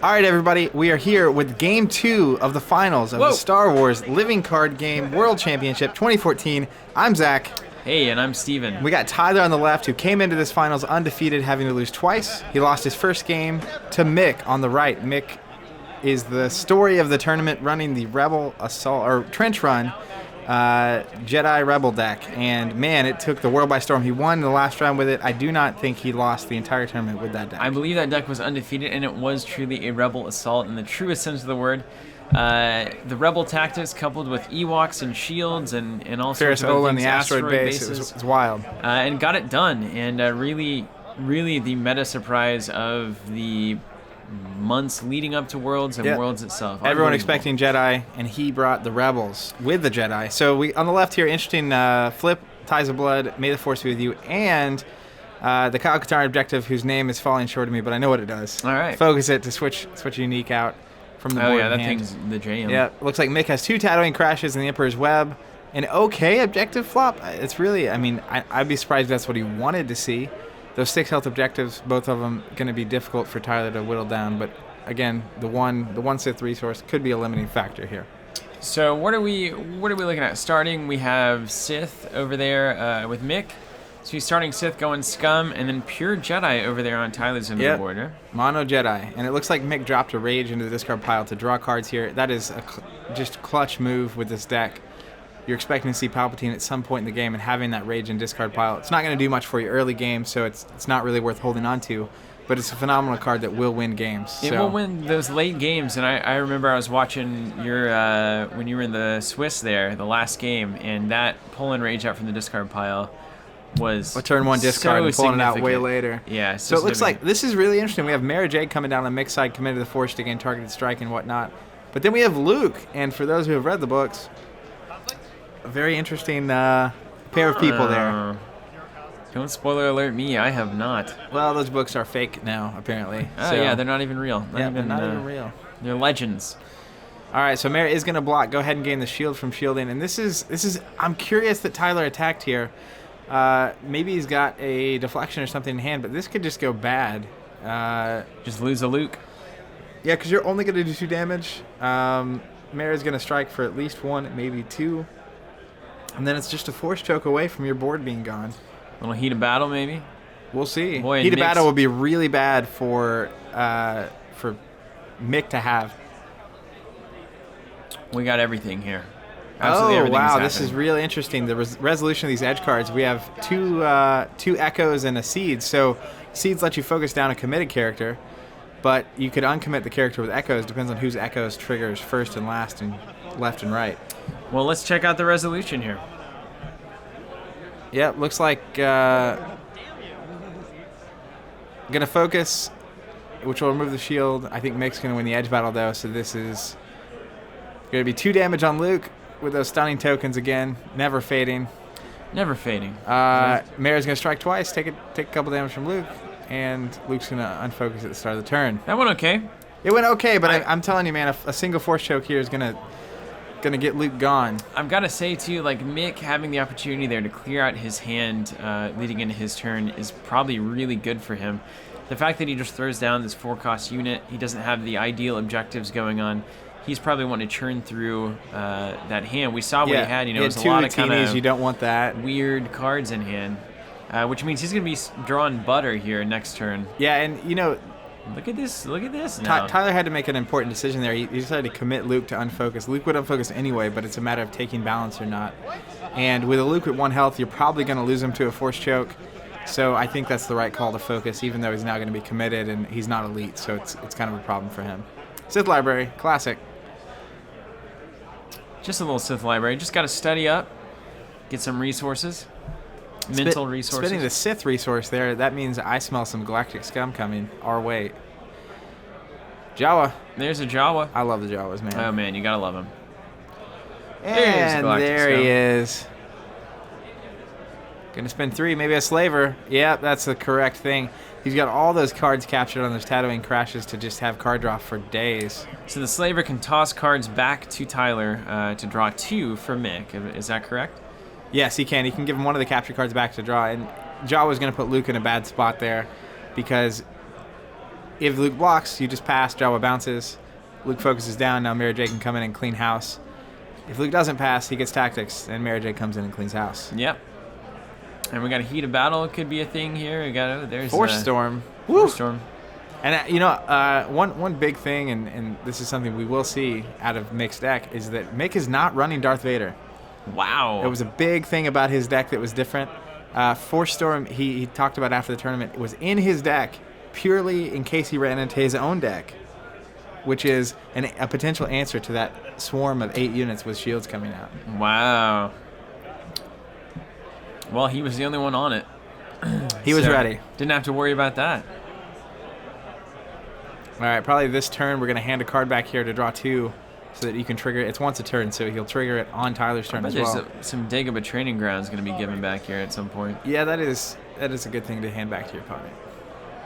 All right, everybody, we are here with Game 2 of the finals of the Star Wars Living Card Game World Championship 2014. I'm Zach. Hey, and I'm Steven. We got Tyler on the left, who came into this finals undefeated, having to lose twice. He lost his first game to Mick on the right. Mick is the story of the tournament, running the Rebel Assault, or Trench Run, Jedi Rebel deck, and man, it took the world by storm. He won the last round with it. I do not think he lost the entire tournament with that deck. I believe that deck was undefeated, and it was truly a Rebel Assault in the truest sense of the word. The Rebel tactics coupled with Ewoks and shields and all Ferris sorts of Ola and things, the asteroid base, bases, it was wild. And got it done, and really the meta surprise of the months leading up to Worlds and Worlds itself. Everyone expecting Jedi, and he brought the Rebels with the Jedi. So we on the left here, interesting flip, Ties of Blood, May the Force be with you, and the Kyle Katarn objective, whose name is falling short of me, but I know what it does. All right. Focus it to switch Unique out from the board. Oh yeah, that hand. thing's the jam. Yeah, looks like Mick has 2 Tatooine crashes in the Emperor's Web. An okay objective flop. It's really, I mean, I'd be surprised if that's what he wanted to see. Those 6 health objectives, both of them going to be difficult for Tyler to whittle down. But again, the one Sith resource could be a limiting factor here. So what are we looking at? Starting, we have Sith over there with Mick. So he's starting Sith, going Scum, and then pure Jedi over there on Tyler's end of the board. Mono Jedi. And it looks like Mick dropped a Rage into the discard pile to draw cards here. That is a just clutch move with this deck. You're expecting to see Palpatine at some point in the game, and having that Rage and discard pile, it's not going to do much for you early game, so it's not really worth holding on to. But it's a phenomenal card that will win games. It will win those late games, and I remember I was watching your when you were in the Swiss there, the last game, and that pulling Rage out from the discard pile was a turn 1 discard and pulling it out way later. Yeah. So it looks like this is really interesting. We have Mara Jade coming down on the Mick side, committed to the Force to gain targeted strike and whatnot. But then we have Luke, and for those who have read the books, a very interesting pair of people there. Don't spoiler alert me, I have not. Well, those books are fake now, apparently. Oh, yeah, they're not even real. They're not even real. They're legends. All right, so Mara is going to block. Go ahead and gain the shield from shielding. And this is I'm curious that Tyler attacked here. Maybe he's got a deflection or something in hand, but this could just go bad. Just lose a Luke. Yeah, because you're only going to do 2 damage. Mara's going to strike for at least 1, maybe 2. And then it's just a Force choke away from your board being gone. A little heat of battle, maybe? We'll see. Boy, heat of battle would be really bad for Mick to have. We got everything here. Absolutely everything wow, is this is really interesting. The resolution of these edge cards, we have two Echoes and a Seeds. So Seeds let you focus down a committed character, but you could uncommit the character with Echoes. Depends on whose Echoes triggers first and last and left and right. Well, let's check out the resolution here. Yep, looks like gonna focus, which will remove the shield. I think Mick's gonna win the edge battle though, so this is gonna be 2 damage on Luke with those stunning tokens again, never fading. Never fading. Mara's gonna strike twice, take a couple damage from Luke, and Luke's gonna unfocus at the start of the turn. That went okay. It went okay, but I'm telling you, man, a single Force choke here is gonna get Luke gone. I've got to say too, like Mick having the opportunity there to clear out his hand leading into his turn is probably really good for him. The fact that he just throws down this 4-cost unit, he doesn't have the ideal objectives going on. He's probably wanting to churn through that hand. We saw what he had. You know, there's a lot of kind of you don't want that weird cards in hand, which means he's going to be drawing butter here next turn. Yeah, and you know. Look at this now. Tyler had to make an important decision there. He decided to commit Luke to unfocus. Luke would unfocus anyway, but it's a matter of taking balance or not. And with a Luke at 1 health, you're probably going to lose him to a Force choke. So I think that's the right call to focus, even though he's now going to be committed and he's not elite. So it's kind of a problem for him. Sith Library, classic. Just a little Sith Library. Just got to study up, get some resources. Mental resources. Spending the Sith resource there, that means I smell some galactic scum coming our way. Jawa. There's a Jawa. I love the Jawas, man. Oh, man, you gotta love him. And there he is. Gonna spend 3, maybe a Slaver. Yep, that's the correct thing. He's got all those cards captured on those Tatooine crashes to just have card draw for days. So the Slaver can toss cards back to Tyler to draw 2 for Mick. Is that correct? Yes, he can. He can give him one of the capture cards back to draw. And Jawa's going to put Luke in a bad spot there because if Luke blocks, you just pass, Jawa bounces. Luke focuses down. Now Mara Jade can come in and clean house. If Luke doesn't pass, he gets tactics, and Mara Jade comes in and cleans house. Yep. And we got a heat of battle. Could be a thing here. We got there's Force Storm. Force Storm. And one big thing, and this is something we will see out of Mick's deck, is that Mick is not running Darth Vader. Wow. It was a big thing about his deck that was different. Force Storm, he talked about after the tournament, was in his deck purely in case he ran into his own deck, which is a potential answer to that swarm of 8 units with shields coming out. Wow. Well, he was the only one on it. He was ready. Didn't have to worry about that. All right, probably this turn we're going to hand a card back here to draw 2 so that you can trigger it. It's once a turn, so he'll trigger it on Tyler's turn as well. There's some Dagobah training grounds going to be given back here at some point. Yeah, that is a good thing to hand back to your opponent.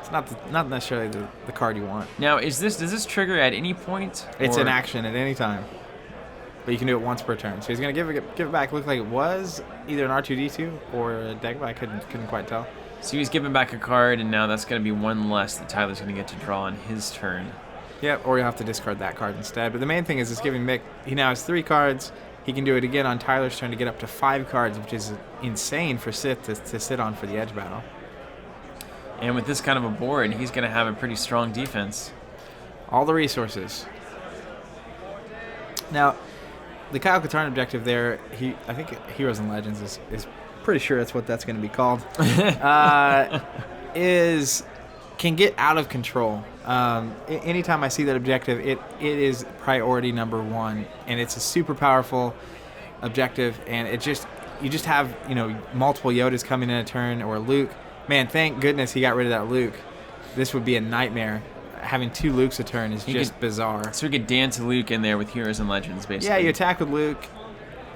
It's not necessarily the card you want. Now, does this trigger at any point? It's an action at any time. But you can do it once per turn. So he's going to give it back. Looked like it was either an R2-D2 or a Dagobah. I couldn't quite tell. So he's giving back a card, and now that's going to be one less that Tyler's going to get to draw on his turn. Yep, or you'll have to discard that card instead. But the main thing is it's giving Mick, he now has 3 cards. He can do it again on Tyler's turn to get up to 5 cards, which is insane for Sith to sit on for the edge battle. And with this kind of a board, he's going to have a pretty strong defense. All the resources. Now, the Kyle Katarn objective there, I think Heroes and Legends is pretty sure that's what that's going to be called, can get out of control. Anytime I see that objective, it is priority number 1, and it's a super powerful objective, and you just have multiple Yodas coming in a turn, or Luke. Man, thank goodness he got rid of that Luke. This would be a nightmare. Having 2 Lukes a turn is just bizarre. So we could dance Luke in there with Heroes and Legends, basically. Yeah, you attack with Luke.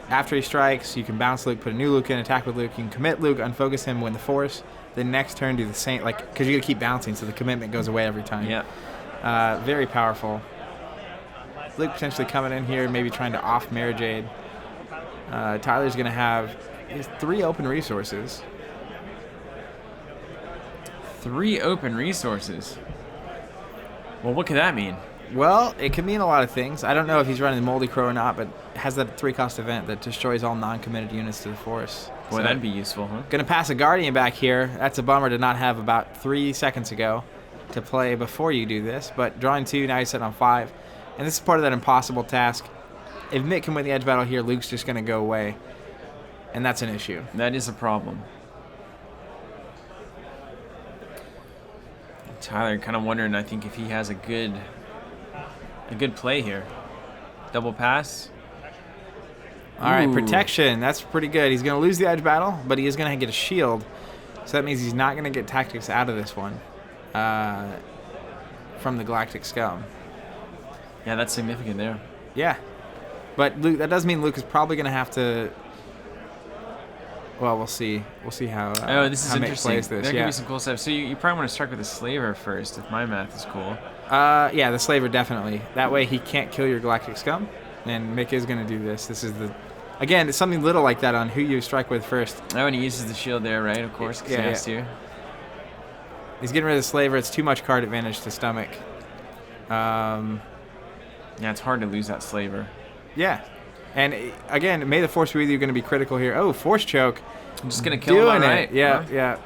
After he strikes, you can bounce Luke, put a new Luke in, attack with Luke. You can commit Luke, unfocus him, win the Force. The next turn, do the same, because you got to keep bouncing, so the commitment goes away every time. Yeah. Very powerful. Luke potentially coming in here, maybe trying to off Mara Jade. Tyler's going to have his 3 open resources. 3 open resources. Well, what could that mean? Well, it could mean a lot of things. I don't know if he's running the Moldy Crow or not, but it has that 3-cost event that destroys all non-committed units to the Force. Boy, so that'd be useful, huh? Going to pass a Guardian back here. That's a bummer to not have about 3 seconds ago to play before you do this. But drawing 2, now he's set on 5. And this is part of that impossible task. If Mick can win the edge battle here, Luke's just going to go away. And that's an issue. That is a problem. Tyler kind of wondering, I think, if he has a good play here. Double pass. All right, Ooh. protection. That's pretty good. He's going to lose the edge battle, but he is going to get a shield. So that means he's not going to get tactics out of this one from the Galactic Scum. Yeah, that's significant there. Yeah. But Luke, that does mean Luke is probably going to have to... Well, we'll see. We'll see how this is how Mick interesting. plays this. There could be some cool stuff. So you probably want to strike with a Slaver first, if my math is cool. Yeah, the Slaver definitely. That way he can't kill your Galactic Scum, and Mick is going to do this. This is again, it's something little like that on who you strike with first. Oh, and he uses the shield there, right? Of course, because he has to. He's getting rid of the Slaver. It's too much card advantage to stomach. Yeah, it's hard to lose that Slaver. Yeah. And again, May the Force be with you going to be critical here. Oh, Force Choke. I'm just going to kill him, right? Yeah, yeah.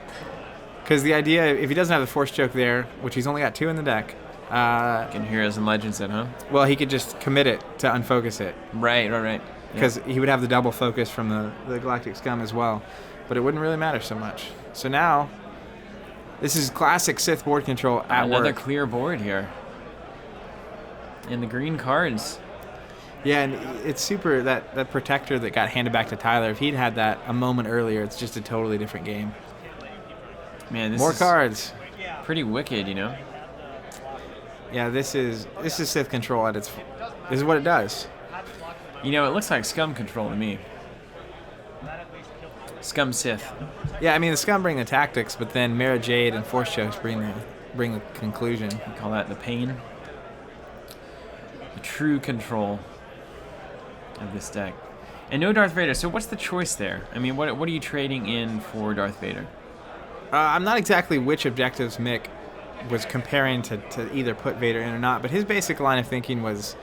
Because the idea, if he doesn't have the Force Choke there, which he's only got 2 in the deck. Can Heroes and Legends then, huh? Well, he could just commit it to unfocus it. Right. Because he would have the double focus from the Galactic Scum as well. But it wouldn't really matter so much. So now, this is classic Sith board control at Another work. clear board here. And the green cards. Yeah, and it's super, that Protector that got handed back to Tyler, if he'd had that a moment earlier, it's just a totally different game. Man, this More is cards. pretty wicked, you know? Yeah, this is Sith control at its... This is what it does. You know, it looks like Scum control to me. Scum Sith. Yeah, I mean, the Scum bring the tactics, but then Mara Jade and Force Chokes bring the conclusion. We call that the pain. The true control of this deck. And no Darth Vader. So what's the choice there? I mean, what are you trading in for Darth Vader? I'm not exactly which objectives Mick was comparing to either put Vader in or not. But his basic line of thinking was,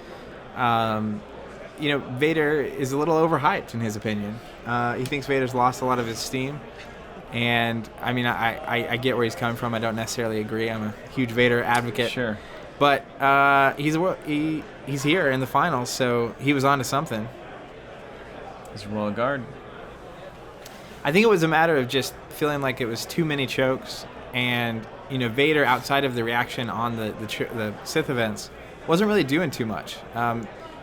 Vader is a little overhyped in his opinion. He thinks Vader's lost a lot of his steam. And, I mean, I get where he's coming from. I don't necessarily agree. I'm a huge Vader advocate. Sure. But he's here in the finals, so he was on to something. He's royal guard. I think it was a matter of just feeling like it was too many chokes. And, Vader, outside of the reaction on the Sith events, wasn't really doing too much.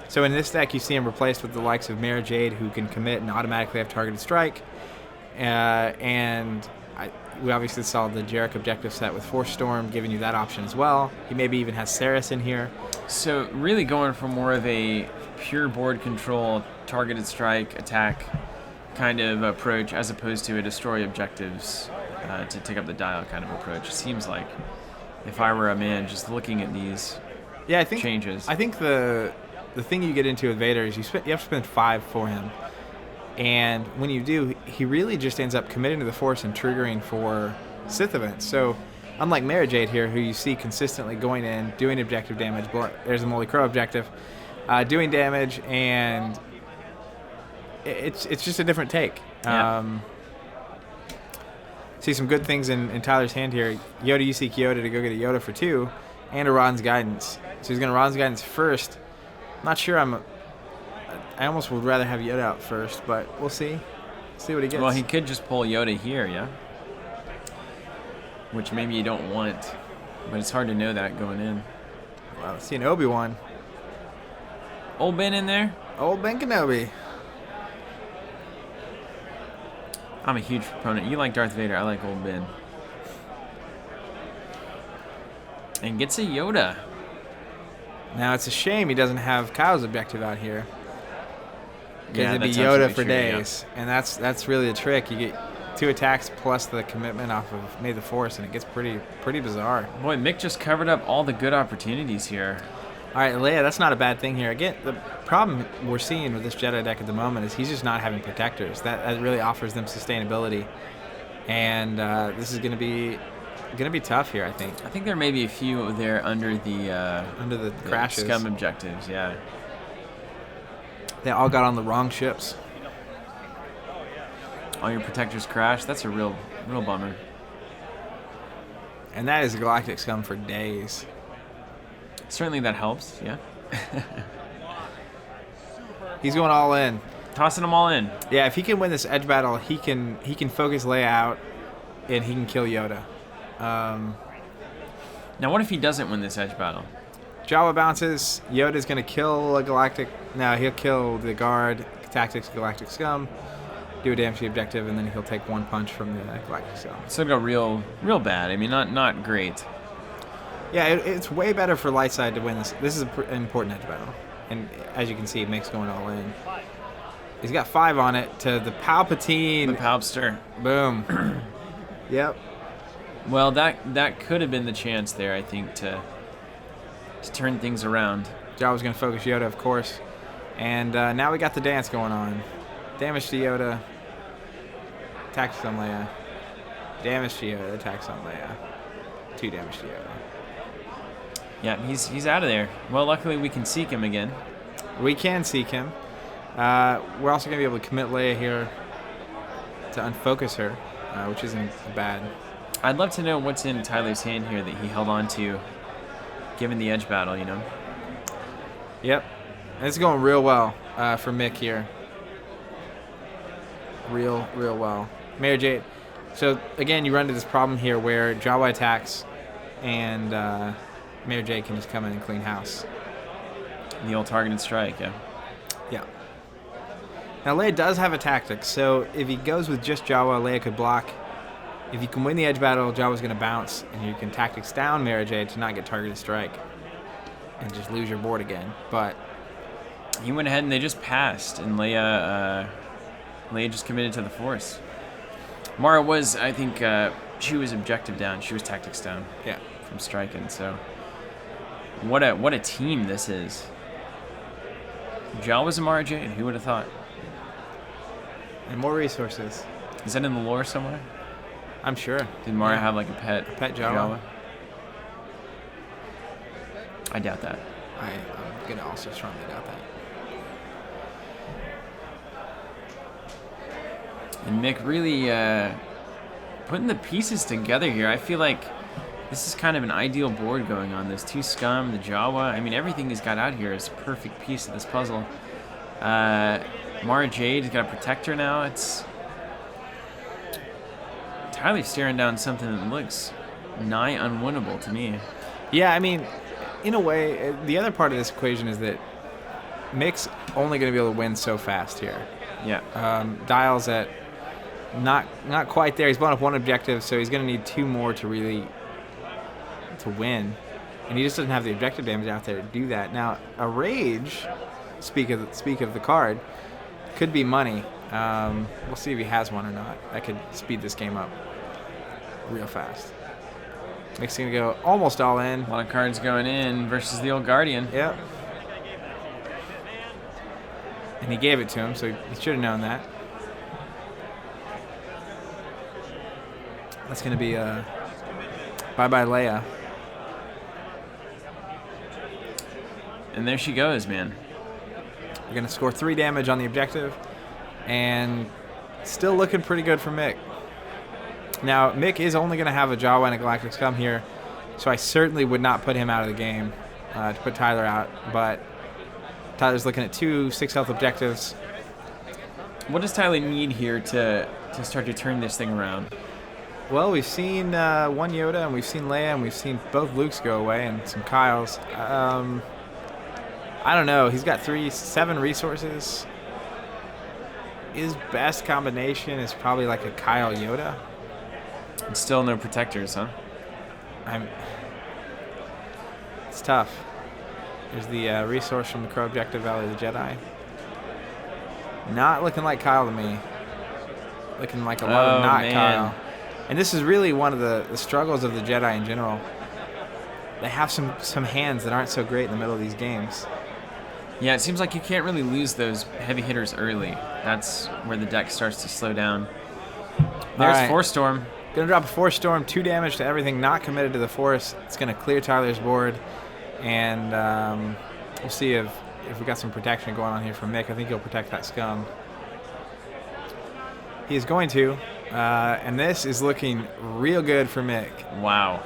So in this deck, you see him replaced with the likes of Mara Jade, who can commit and automatically have targeted strike. We obviously saw the Jarek objective set with Force Storm, giving you that option as well. He maybe even has Saris in here. So really going for more of a pure board control, targeted strike, attack kind of approach, as opposed to a destroy objectives to take up the dial kind of approach. It seems like, if I were a man just looking at these changes. I think the thing you get into with Vader is you have to spend 5 for him. And when you do, he really just ends up committing to the Force and triggering for Sith events. So, unlike Mara Jade here, who you see consistently going in, doing objective damage, there's a Molly Crow objective, doing damage, and it's just a different take. Yeah. See some good things in Tyler's hand here. Yoda, you seek Yoda to go get a Yoda for 2, and a Ron's Guidance. So he's going to Ron's Guidance first. Not sure I almost would rather have Yoda out first, but we'll see. See what he gets. Well, he could just pull Yoda here, yeah? Which maybe you don't want, but it's hard to know that going in. Well, let's see an Obi-Wan. Old Ben in there? Old Ben Kenobi. I'm a huge proponent. You like Darth Vader, I like Old Ben. And gets a Yoda. Now, it's a shame he doesn't have Kyle's objective out here. Because it'd be that's Yoda absolutely for true, yeah. days. And that's really the trick. You get 2 attacks plus the commitment off of May the Force, and it gets pretty bizarre. Boy, Mick just covered up all the good opportunities here. All right, Leia, that's not a bad thing here. Again, the problem we're seeing with this Jedi deck at the moment is he's just not having protectors. That really offers them sustainability. And this is going to be tough here, I think. I think there may be a few there under the crashes. scum objectives, yeah. They all got on the wrong ships. All your protectors crash. That's a real bummer. And that is Galactic Scum for days. Certainly that helps, yeah. He's going all in. Tossing them all in. Yeah, if he can win this edge battle, he can focus Leia out, and he can kill Yoda. Now, what if he doesn't win this edge battle? Jawa bounces. Yoda's going to kill a Galactic. No, he'll kill the guard, Tactics Galactic Scum, do a damage to the objective, and then he'll take 1 punch from the Galactic Scum. So it'll go real bad. I mean, not great. Yeah, it's way better for Lightside to win this. This is an important edge battle. And as you can see, Mick's going all in. He's got 5 on it to the Palpatine. The Palpster. Boom. Yep. Well, that could have been the chance there, I think, to turn things around. Jawa's going to focus Yoda, of course. And now we got the dance going on. Damage to Yoda. Attacks on Leia. Damage to Yoda. Attacks on Leia. 2 damage to Yoda. Yeah, he's out of there. Well, luckily we can seek him again. We can seek him. We're also going to be able to commit Leia here to unfocus her, which isn't bad. I'd love to know what's in Tyler's hand here that he held on to, given the edge battle, you know? Yep. And it's going real well for Mick here. Real well. Mara Jade. So, again, you run into this problem here where Jawa attacks and Mara Jade can just come in and clean house. The old targeted strike, yeah. Yeah. Now, Leia does have a tactic, so if he goes with just Jawa, Leia could block. If you can win the edge battle, Jawa's going to bounce, and you can tactics down Mara Jade to not get targeted strike and just lose your board again. But he went ahead and they just passed, and Leia just committed to the Force. Mara was, I think, she was objective down. She was tactics down. Yeah. From striking. So, what a team this is. Jawa's a Mara Jade. Who would have thought? And more resources. Is that in the lore somewhere? I'm sure. Did Mara have like a pet Jawa? I doubt that. I'm going to also strongly doubt that. And Mick really putting the pieces together here. I feel like this is kind of an ideal board going on. Those 2 scum, the Jawa. I mean, everything he's got out here is a perfect piece of this puzzle. Mara Jade has got a protector now. It's Tyler's staring down something that looks nigh unwinnable to me. Yeah, I mean, in a way, the other part of this equation is that Mick's only going to be able to win so fast here. Yeah. Dial's at not quite there. He's blown up 1 objective, so he's going to need 2 more to really to win, and he just doesn't have the objective damage out there to do that. Now, a Rage, speak of the card, could be money. We'll see if he has one or not. That could speed this game up real fast. Mick's going to go almost all in. A lot of cards going in versus the old Guardian. Yep. And he gave it to him, so he should have known that. That's going to be bye-bye Leia. And there she goes, man. We're going to score 3 damage on the objective, and still looking pretty good for Mick. Now, Mick is only going to have a Jawa and a Galactic Scum here, so I certainly would not put him out of the game to put Tyler out, but Tyler's looking at 2 6-health objectives. What does Tyler need here to start to turn this thing around? Well, we've seen 1 Yoda, and we've seen Leia, and we've seen both Lukes go away, and some Kyles. I don't know. He's got 7 resources. His best combination is probably like a Kyle Yoda. And still no protectors, huh? It's tough. There's the resource from the Crow Objective Valley of the Jedi. Not looking like Kyle to me. Looking like a lot of not man. Kyle. And this is really one of the struggles of the Jedi in general. They have some hands that aren't so great in the middle of these games. Yeah, it seems like you can't really lose those heavy hitters early. That's where the deck starts to slow down. There's right. Force Storm. Gonna drop a Force Storm, 2 damage to everything not committed to the Force. It's gonna clear Tyler's board, and we'll see if we got some protection going on here from Mick. I think he'll protect that Scum. He is going to, and this is looking real good for Mick. Wow.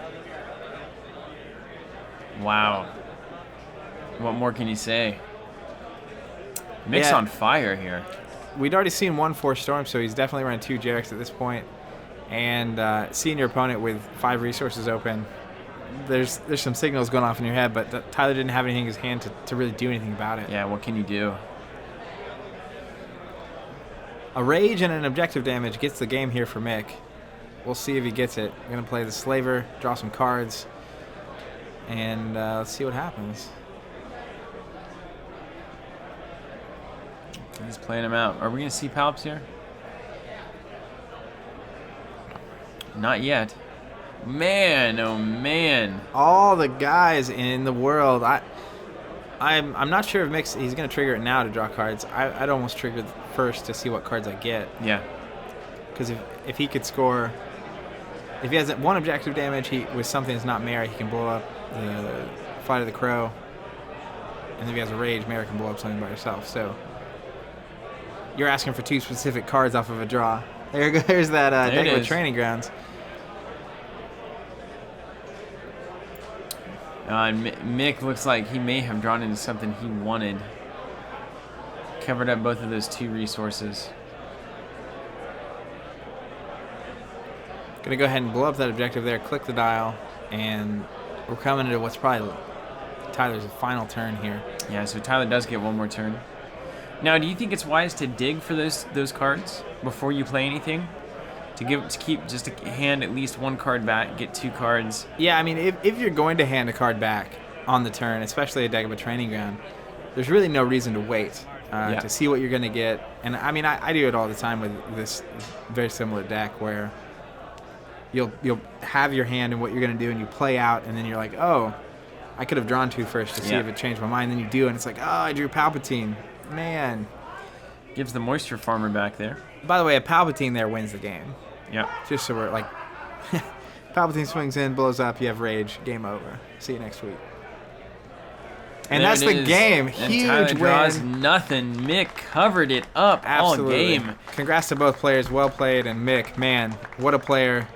Wow. What more can you say? Mick's Yeah. on fire here. We'd already seen 1 Force Storm, so he's definitely running 2 Jareks at this point. And seeing your opponent with 5 resources open, there's some signals going off in your head, but Tyler didn't have anything in his hand to really do anything about it. Yeah, what can you do? A Rage and an objective damage gets the game here for Mick. We'll see if he gets it. We're going to play the Slaver, draw some cards, and let's see what happens. He's playing him out. Are we going to see Palps here? Not yet. Man, oh man. All the guys in the world. I'm not sure if he's going to trigger it now to draw cards. I'd almost trigger it first to see what cards I get. Yeah. Because if he could score, if he has 1 objective damage with something that's not Mara, he can blow up the Flight of the Crow. And if he has a Rage, Mara can blow up something by herself. So you're asking for 2 specific cards off of a draw. There's that Dagobah Training Grounds. Mick looks like he may have drawn into something he wanted. Covered up both of those 2 resources. Gonna go ahead and blow up that objective there, click the dial, and we're coming into what's probably Tyler's final turn here. Yeah, so Tyler does get 1 more turn. Now, do you think it's wise to dig for those cards before you play anything? To keep just to hand at least 1 card back, get 2 cards. Yeah, I mean, if you're going to hand a card back on the turn, especially a Dagobah Training Ground, there's really no reason to wait to see what you're going to get. And I mean, I do it all the time with this very similar deck where you'll have your hand and what you're going to do, and you play out, and then you're like, oh, I could have drawn 2 first to see if it changed my mind. Then you do, and it's like, oh, I drew Palpatine. Man. Gives the Moisture Farmer back there. By the way, a Palpatine there wins the game. Yeah. Just so we're like, Palpatine swings in, blows up, you have Rage, game over. See you next week. And There that's it the is. game. And Huge Tyler draws win. nothing. Mick covered it up all Absolutely. game. Congrats to both players. Well played. And Mick, man, what a player.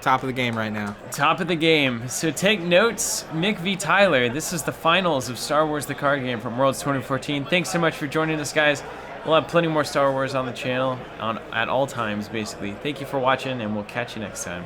Top of the game right now. Top of the game. So take notes, Mick v. Tyler. This is the finals of Star Wars the card game from Worlds 2014. Thanks so much for joining us, guys. We'll have plenty more Star Wars on the channel at all times, basically. Thank you for watching, and we'll catch you next time.